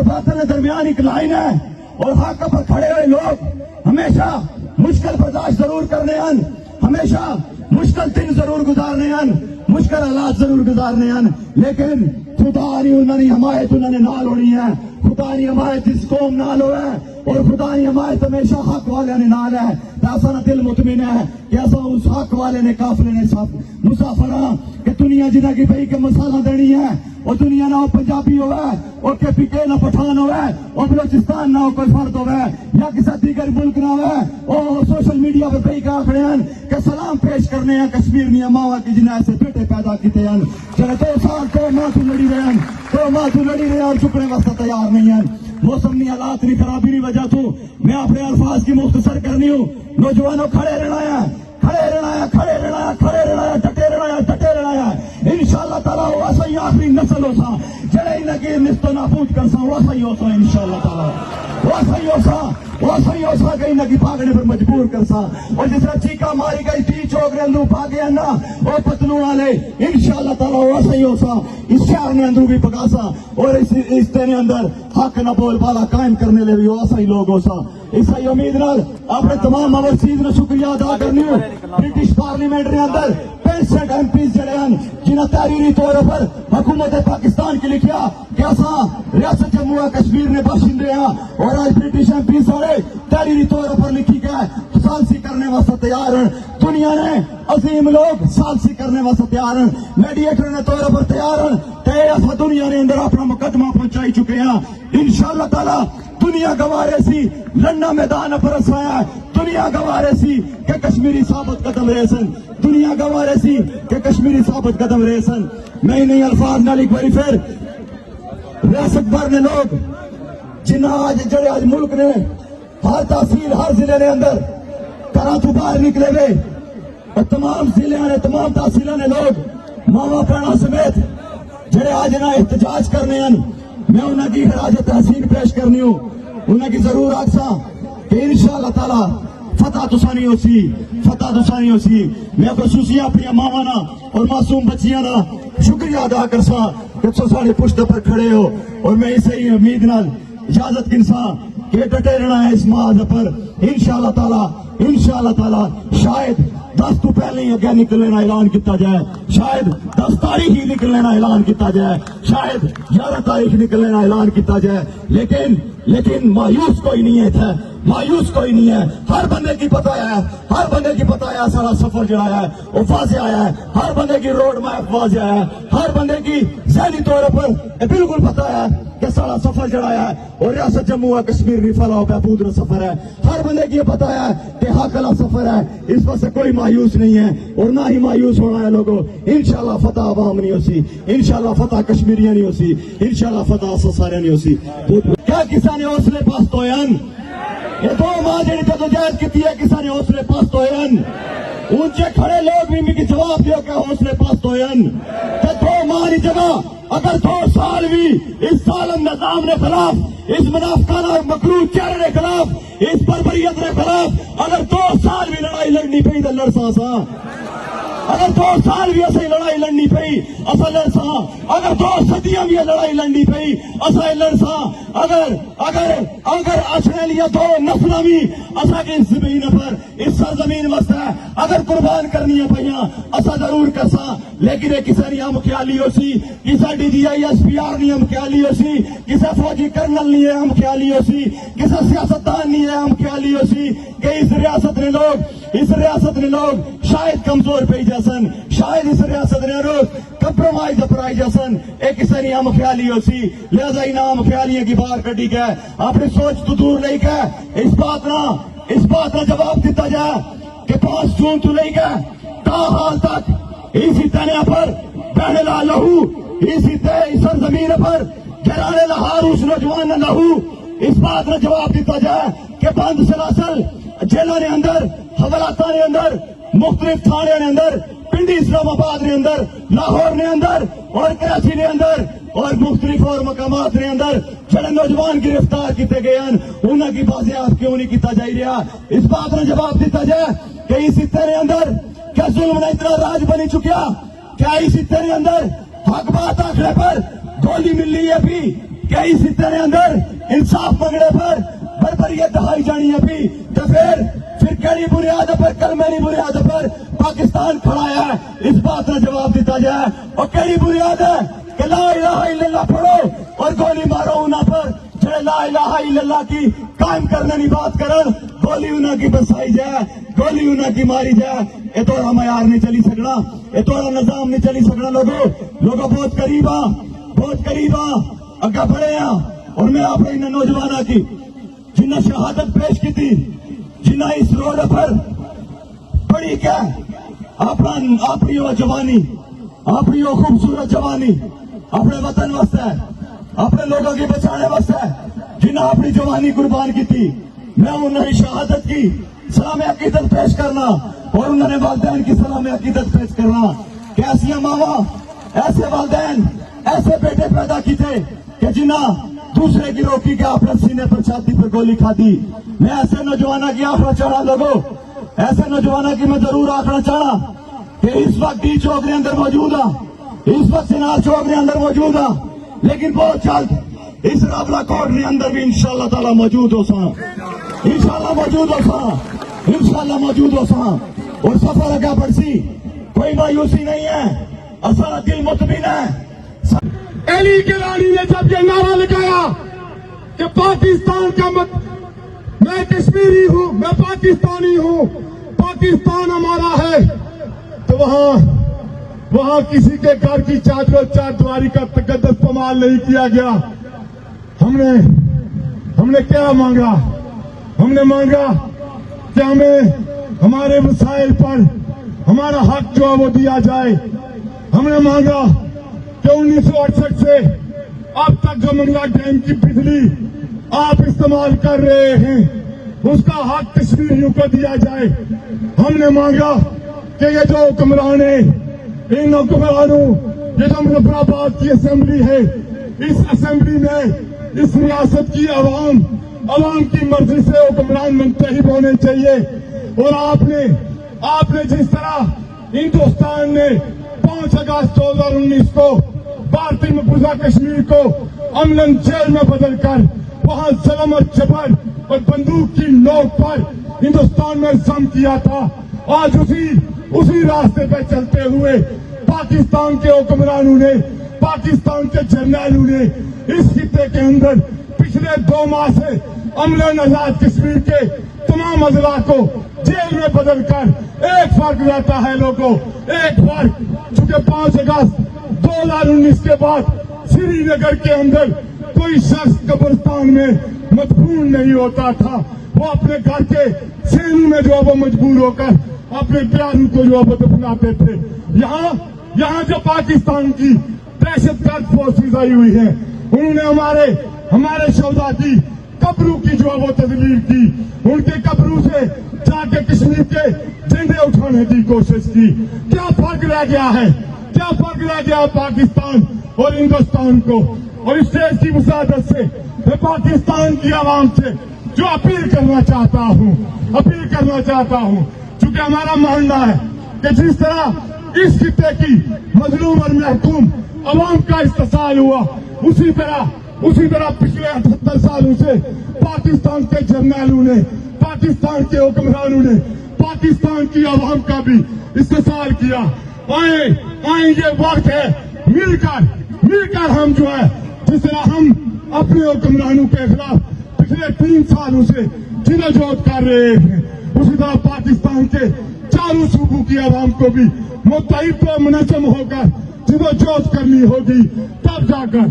اور باطل کے درمیان ایک لائن ہے اور حق پر کھڑے ہوئے لوگ ہمیشہ مشکل برداشت ضرور کرنے ہیں، ہمیشہ مشکل دن ضرور گزارنے ہیں، مشکل حالات ضرور گزارنے ہیں، لیکن خدا نہیں انہوں نے حمایت انہوں نے نال ہونی ہے، خدا نہیں حمایت اس قوم نال ہو ہے اور خدا نہیں حمایت ہمیشہ حق والے نے نال ہے۔ ایسا نہ دل مطمئن ہے کہ ایسا اس حق والے نے قافلے نے سب مسافراں کہ دنیا جنہ کی بھئی کے مسالہ دینی ہے اور دنیا نہ ہو پنجابی ہوئے اور کے پی کے نہ پٹھان ہوئے اور بلوچستان نہ ہو کوئی فرد ہوئے یا کسی دیگر ملک نہ ہوئے اور سوشل میڈیا پہ بھئی کا آخرے ہیں کہ سلام پیش کرنے ہیں کشمیر میاں ماوا کی جنہیں ایسے بیٹے پیدا کیتے ہیں چلے 2 سال 2 ماہ تو لڑی رہے ہیں 2 ماہ تو لڑی رہے ہیں اور چکنے واسطہ تیار نہیں ہیں۔ موسم نہیں حالات نہیں خرابی نہیں وجہ تو میں اپنے الفاظ کی مختصر کرنی ہوں۔ نوجوانوں کھڑے رہنا ہے، کھڑے رہنا ہے، کھڑے رہنا ہے، کھڑے رہنا ہے، ڈٹے رہنا ہے، ڈٹے رہنا ہے۔ انشاءاللہ تعالیٰ وہ ایسا ہی آخری نسل ہو سا جڑے ہی لگے نست و نابود کر سا وہ ایسا ہی ہو سا انشاءاللہ تعالیٰ وہ ایسا ہی ہو سا وہ صحیح ہو سا کہیں نہ کہ بھاگنے پر مجبور کر سا اور جس طرح چیکا ماری گئی تھی چوک رہے اندرو بھاگے نا اور پتلوں والے انشاءاللہ تعالیٰ وہ صحیح ہو سا اس شہر نے اندرو بھی پکا سا اور اس تینے اندر حق نہ بول بالا قائم کرنے لے بھی وہ صحیح لوگ ہو سا اسی امید نال اپنے تمام اوورسیز نے شکریہ ادا کرنی ہوں۔ برٹش پارلیمنٹ نے اندر 65 ایم پیز جڑے ہیں جنہیں تحریری طور پر حکومت پاکستان کی لکھیا کہ ایسا ریاست جموں کشمیر نے باشندے ہیں اور آج برٹش ایم پیز سارے تحریری طور پر لکھی گئے سالسی کرنے واسطے تیار ہیں۔ دنیا نے عظیم لوگ سالسی کرنے واسطے تیار ہیں، میڈیٹر نے طور پر تیار ہیں کہ ایسا دنیا نے اندر اپنا مقدمہ پہنچائی چکے ہیں۔ انشاءاللہ تعالیٰ دنیا گوارے سی لڑنا میدان پر رسایا ہے، دنیا گوارے سی کہ کشمیری ثابت قدم ریسن، دنیا گوارے سی کہ کشمیری ثابت قدم ریسن۔ نئی نئی الفاظ نال ایک باری پھر ریاست بھر نے لوگ جنہ آج جڑے آج ملک نے ہر تحصیل ہر ضلع نے اندر گھراں تو باہر نکلے ہوئے اور تمام ضلع نے تمام تحصیلوں نے لوگ ماوا پیڑا سمیت جڑے آج نہ احتجاج کرنے ہیں میں انہوں کی خراج تحسین پیش کرنی ہوں، انہوں کی ضرور آکسا کہ انشاءاللہ تعالیٰ فتح تسانی ہو سی فتح تسانی ہو سی۔ میں خصوصی اپنی ماوانا اور معصوم بچیاں نا شکریہ ادا کرسا کہ تو سارے پشت پر کھڑے ہو اور میں اسے ہی امید نال اجازت کنسا کہ ڈٹے رہنا ہے اس معاذ پر انشاءاللہ تعالیٰ شاید 10 تو پہلے ہی اگے نکلنے اعلان کیتا جائے، شاید 10 تاریخ ہی نکلنے اعلان کیتا جائے، شاید 11 تاریخ نکلنے اعلان کیتا جائے، لیکن مایوس کوئی نہیں ہے، مایوس کوئی نہیں ہے۔ ہر بندے کی پتہ ہے، ہر بندے کی پتہ ہے سارا سفر جڑا ہے وہ واضح آیا ہے، ہر بندے کی روڈ میپ واضح ہے، ہر بندے کی ذہنی طور پر بالکل پتہ ہے کہ سارا سفر جڑا ہے اور ریاست جموں و کشمیر بھی فلاح و بہبود کا سفر ہے، ہر بندے کی یہ پتہ ہے کہ حق والا سفر ہے، اس واسطے کوئی مایوس نہیں ہے اور نہ ہی مایوس ہونا ہے لوگوں۔ انشاءاللہ فتح عوام نہیں ہو سی، انشاءاللہ فتح کشمیریاں نہیں ہو سی، انشاءاللہ فتح سارے نہیں ہو سی۔ کیا کسا نے حوصلے پاست ہوئے ہیں؟ یہ 2 ماہ جڑی جدوجہد کی ہے کسا نے حوصلے پاست ہوئے ہیں؟ اونچے کھڑے لوگ بھی مجھے جواب دیو کہ حوصلے پاست ہوئے ہیں کہ 2 ماہ کی جگہ اگر 2 سال بھی اس ظالم نظام نے خلاف، اس منافقانہ اور مکروہ چہرے کے خلاف، اس بربریت کے خلاف اگر 2 سال بھی لڑائی لڑنی پئی تو لڑسا سا، اگر 2 سال بھی ایسے لڑائی لڑنی پئی اصا لڑسا، اگر 2 صدیاں بھی لڑائی لڑنی پئی اصا لڑسا، اگر اچھنے لیا 2 نسلیں بھی اصا کی اس زمین پر اس سرزمین واسطے اگر قربان کرنی پئیاں اصا ضرور کرسا، لیکن یہ کسی نہیں ہم خیالی ہو سی، کسی D G I S P R نہیں ہم خیالی ہو سی، کسی فوجی کرنل نہیں ہے ہم خیالی ہو سی، کسی سیاستدان نہیں ہے ہم خیالی ہو سی کہ اس ریاست نے لوگ شاید کمزور پہ جیسن، شاید اس ریاست نے روز کمپرومائز اپرائی جیسن، ایک کسی نہیں ہم خیالی ہو سی، لہذا ہی نام خیالیاں کی باہر کٹی گئے، اپنی سوچ تو دور نہیں گئے۔ اس بات نہ جواب دیتا جائے کہ 5 جون تو نہیں گئے تا حال تک اسی تنیا پر بہنے لا لہو، اسی سرزمین پر گرانے لہار اس نوجوان نہ لہو۔ اس بات نہ جواب دیتا جائے کہ بند سلاسل جیلوں نے اندر، حوالات نے اندر، مختلف تھانے نے اندر، پنڈی اسلام آباد نے اندر، لاہور نے اندر اور کراچی نے اندر اور مختلف اور مقامات نے اندر جڑے نوجوان گرفتار کیتے گئے ہیں انہوں کی بازیافت کیوں نہیں کیتا جائی رہا۔ اس بات نے جواب دیتا جائے کہ اس خطے نے اندر کیا ظلم نے اتنا راج بنی چکیا، کیا اس خطے نے اندر حق بات آخرے پر گولی مل رہی ہے بھی، کہ اس خطے نے اندر انصاف منگنے پر بربریت دہائی جانی ہے بھی تو پھر کیڑی بنیاد پر کلمے کی بنیاد پر پاکستان کھڑا ہے اس بات کا جواب دیتا جائے اور کیڑی بنیاد ہے کہ لا الہ الا اللہ پڑھو اور گولی مارو انہاں پر جڑے لا الہ الا اللہ کی قائم کرنے کی بات کرن گولی انہاں کی بسائی جائے گولی انہاں کی ماری جائے یہ تو معیار نہیں چلی سکنا یہ تو نظام نہیں چلی سکنا لوگوں بہت قریب اگا بڑھے ہیں اور میں آپ نے نوجوانوں کی جنہیں شہادت پیش کی تھی جنہیں اس روڈ پر پڑی کیا اپنی وہ جوانی اپنی وہ خوبصورت جوانی اپنے وطن واسطے اپنے لوگوں کی بچانے واسطے جنہیں اپنی جوانی قربان کی تھی میں انہوں نے شہادت کی سلام عقیدت پیش کرنا اور انہوں نے والدین کی سلام عقیدت پیش کرنا کہ ایسی ماما ایسے والدین ایسے بیٹے پیدا کی تھے کہ جنہیں دوسرے کی روکی کے اپنے سینے پر چھاتی پر گولی کھا دی میں ایسے نوجوانوں کی آخرا چاہنا لوگوں ایسے نوجوانوں کی میں ضرور آخرا چاہنا کہ اس وقت ڈی چوک کے اندر موجود ہاں اس وقت سنار چوک کے اندر موجود ہاں لیکن بہت جلد اس رابلہ کوٹ کے اندر بھی انشاءاللہ تعالی موجود ہو سا انشاءاللہ موجود ہو سا انشاءاللہ موجود ہو سا اور سفر اگا پڑسی کوئی مایوسی نہیں ہے اصل دل مطمئن ہے علی گیلانی نے جب یہ نعرہ لگایا کہ پاکستان کا میں کشمیری ہوں میں پاکستانی ہوں پاکستان ہمارا ہے تو وہاں کسی کے گھر کی چار دیواری کا تقدس پامال نہیں کیا گیا ہم نے کیا مانگا ہم نے مانگا کہ ہمیں ہمارے مسائل پر ہمارا حق جو ہے وہ دیا جائے ہم نے مانگا کہ 1968 سے اب تک جو منگلا ڈیم کی بجلی آپ استعمال کر رہے ہیں اس کا حق کشمیریوں کو دیا جائے ہم نے مانگا کہ یہ جو حکمران ہیں ان حکمرانوں یہ جو مظفر آباد کی اسمبلی ہے اس اسمبلی میں اس ریاست کی عوام کی مرضی سے حکمران منتخب ہونے چاہیے اور آپ نے جس طرح ہندوستان نے 5 اگست 2019 کو بھارتی مقبوضہ کشمیر کو امن جیل میں بدل کر وہاں ظلم اور جبر اور بندوق کی نوک پر ہندوستان میں ضم کیا تھا آج اسی راستے پہ چلتے ہوئے پاکستان کے حکمرانوں نے پاکستان کے جرنیلوں نے اس خطے کے اندر پچھلے 2 ماہ سے امن آزاد کشمیر کے تمام اضلاع کو جیل میں بدل کر ایک فرق رہتا ہے لوگوں ایک فرق چونکہ 5 اگست 2019 کے بعد سری نگر کے اندر کوئی شخص قبرستان میں مدفون نہیں ہوتا تھا وہ اپنے گھر کے سینوں میں جو وہ مجبور ہو کر اپنے پیاروں کو جو وہ دفناتے تھے یہاں جو پاکستان کی دہشت گرد فورسز آئی ہوئی ہیں انہوں نے ہمارے شہداء کی قبروں کی جو وہ تذلیل کی ان کے قبروں سے جا کے کشمیر کے جھنڈے اٹھانے کی کوشش کی کیا فرق رہ گیا ہے کیا فرق رہ گیا پاکستان اور ہندوستان کو اور اس دیش کی مساعدت سے میں پاکستان کی عوام سے جو اپیل کرنا چاہتا ہوں چونکہ ہمارا ماننا ہے کہ جس طرح اس خطے کی مظلوم اور محکوم عوام کا استحصال ہوا اسی طرح پچھلے 78 سالوں سے پاکستان کے جرنیلوں نے پاکستان کے حکمرانوں نے پاکستان کی عوام کا بھی استحصال کیا آئیں یہ وقت ہے مل کر ہم جو ہے جس طرح ہم اپنے حکمرانوں کے خلاف پچھلے 3 سالوں سے جدوجہد کر رہے ہیں اسی طرح پاکستان کے چاروں صوبوں کی عوام کو بھی متحد و منظم ہو کر جدوجہد کرنی ہوگی تب جا کر